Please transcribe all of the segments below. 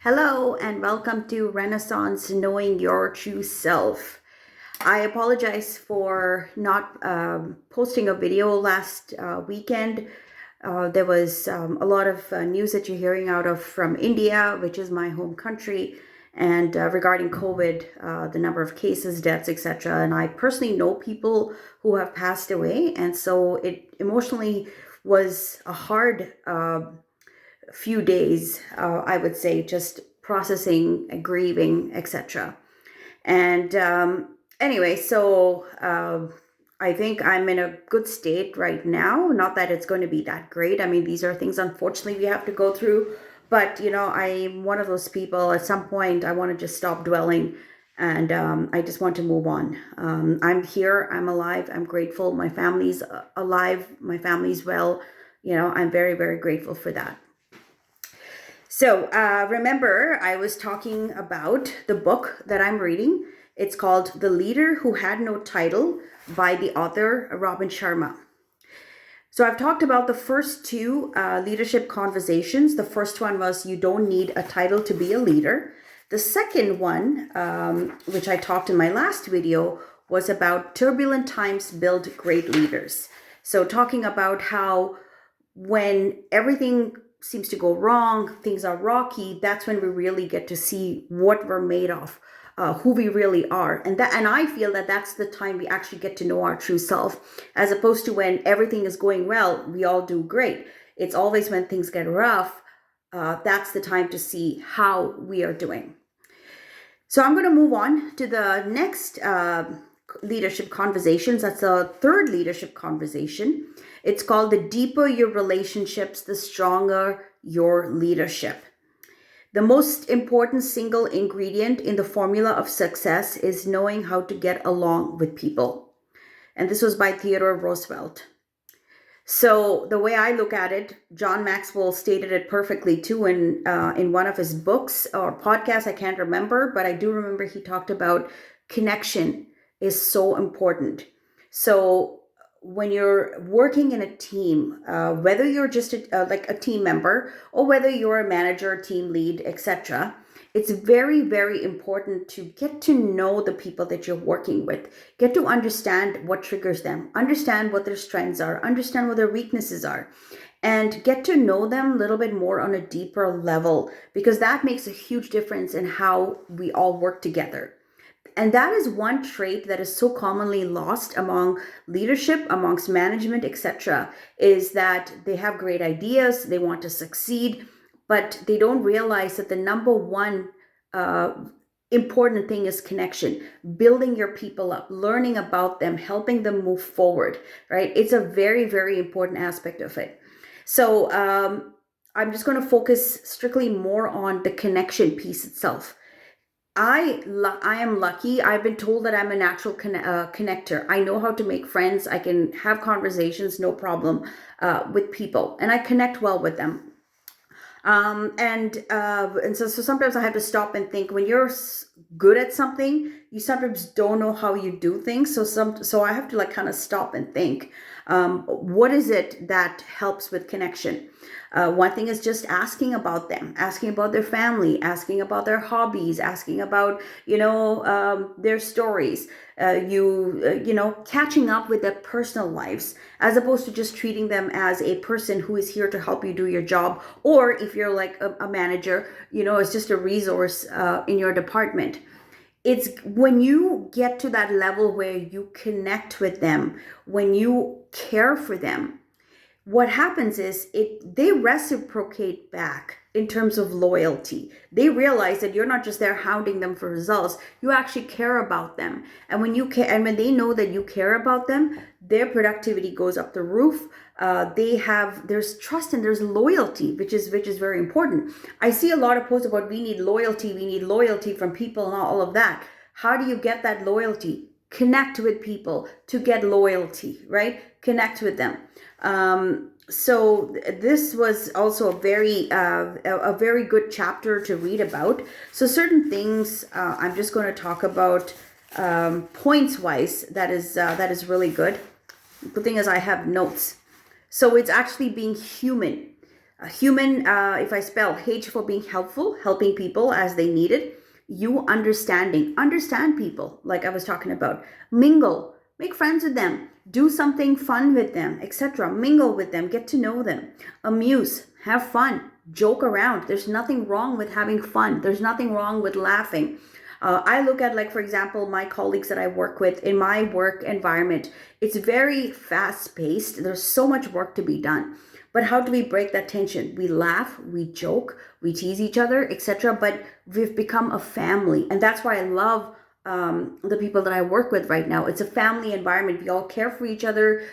Hello and welcome to Renaissance Knowing Your True Self. I apologize for not posting a video last weekend. There was a lot of news that you're hearing out of from India, which is my home country, and regarding COVID, the number of cases, deaths, etc. And I personally know people who have passed away, and so it emotionally was a hard few days, I would say, just processing, grieving, etc. And anyway, so I think I'm in a good state right now. Not that it's going to be that great. I mean, these are things, unfortunately, we have to go through. But, I'm one of those people, at some point, I want to just stop dwelling and I just want to move on. I'm here, I'm alive, I'm grateful. My family's alive, my family's well. I'm very, very grateful for that. So remember, I was talking about the book that I'm reading. It's called The Leader Who Had No Title by the author Robin Sharma. So I've talked about the first two leadership conversations. The first one was you don't need a title to be a leader. The second one, which I talked in my last video, was about turbulent times build great leaders. So talking about how when everything seems to go wrong, things are rocky, that's when we really get to see what we're made of, who we really are. And I feel that that's the time we actually get to know our true self, as opposed to when everything is going well, we all do great. It's always when things get rough, that's the time to see how we are doing. So I'm going to move on to the next leadership conversations. That's the third leadership conversation. It's called The Deeper Your Relationships, the Stronger Your Leadership. The most important single ingredient in the formula of success is knowing how to get along with people. And this was by Theodore Roosevelt. So the way I look at it, John Maxwell stated it perfectly too in one of his books or podcasts. I can't remember, but I do remember he talked about connection is so important. So when you're working in a team, whether you're just like a team member or whether you're a manager, team lead, etc., it's very, very important to get to know the people that you're working with, get to understand what triggers them, understand what their strengths are, understand what their weaknesses are, and get to know them a little bit more on a deeper level, because that makes a huge difference in how we all work together. And that is one trait that is so commonly lost among leadership, amongst management, etc., is that they have great ideas, they want to succeed, but they don't realize that the number one important thing is connection, building your people up, learning about them, helping them move forward, right? It's a very, very important aspect of it. So I'm just going to focus strictly more on the connection piece itself. I am lucky. I've been told that I'm a natural connector. I know how to make friends. I can have conversations, no problem, with people, and I connect well with them. And so sometimes I have to stop and think. When you're good at something, you sometimes don't know how you do things. So I have to kind of stop and think. What is it that helps with connection? One thing is just asking about them, asking about their family, asking about their hobbies, asking about, their stories, catching up with their personal lives, as opposed to just treating them as a person who is here to help you do your job. Or if you're like a manager, it's just a resource in your department. It's when you get to that level where you connect with them, when you care for them, what happens is they reciprocate back in terms of loyalty. They realize that you're not just there hounding them for results, you actually care about them. And when you care, and when they know that you care about them, their productivity goes up the roof. There's trust and there's loyalty, which is very important. I see a lot of posts about we need loyalty from people and all of that. How do you get that loyalty? Connect with people to get loyalty, right? Connect with them. So this was also a very good chapter to read about. So certain things I'm just going to talk about points wise. That is really good. The thing is, I have notes. So it's actually being human. Human, if I spell H for being helpful, helping people as they need it. You understand people, like I was talking about. Mingle, make friends with them, do something fun with them, etc. Mingle with them, get to know them. Amuse, have fun, joke around. There's nothing wrong with having fun. There's nothing wrong with laughing. I look at, like, for example, my colleagues that I work with in my work environment. It's very fast paced. There's so much work to be done. But how do we break that tension? We laugh, we joke, we tease each other, etc. But we've become a family. And that's why I love the people that I work with right now. It's a family environment. We all care for each other.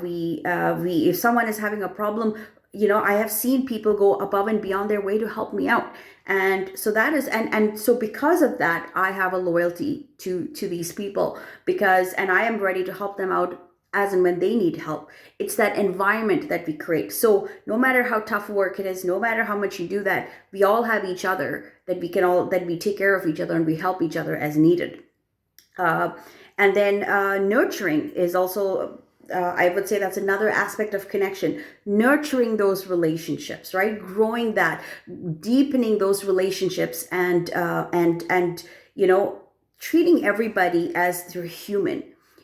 We if someone is having a problem, I have seen people go above and beyond their way to help me out. And so that is, and so because of that, I have a loyalty to these people, and I am ready to help them out as and when they need help. It's that environment that we create. So no matter how tough work it is, no matter how much you do that, we all have each other, that we take care of each other and we help each other as needed. And then nurturing is also, I would say that's another aspect of connection. Nurturing those relationships, right? Growing that, deepening those relationships, and treating everybody as they're human.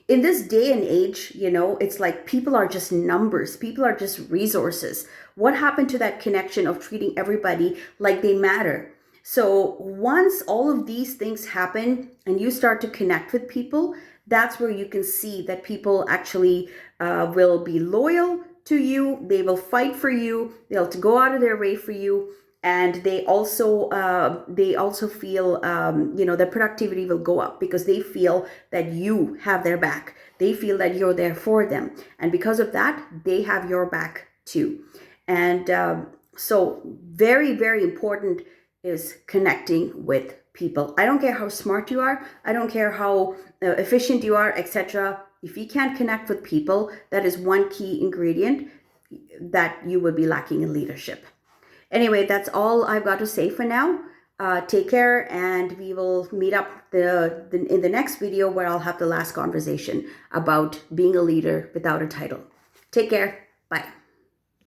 In this day and age, it's like people are just numbers. People are just resources. What happened to that connection of treating everybody like they matter? So once all of these things happen and you start to connect with people, that's where you can see that people actually will be loyal to you. They will fight for you. They'll go out of their way for you. And they also feel, their productivity will go up because they feel that you have their back. They feel that you're there for them. And because of that, they have your back too. And so very, very important is connecting with people. I don't care how smart you are. I don't care how efficient you are, etc. If you can't connect with people, that is one key ingredient that you would be lacking in leadership. Anyway, that's all I've got to say for now. Take care, and we will meet up in the next video where I'll have the last conversation about being a leader without a title. Take care. Bye.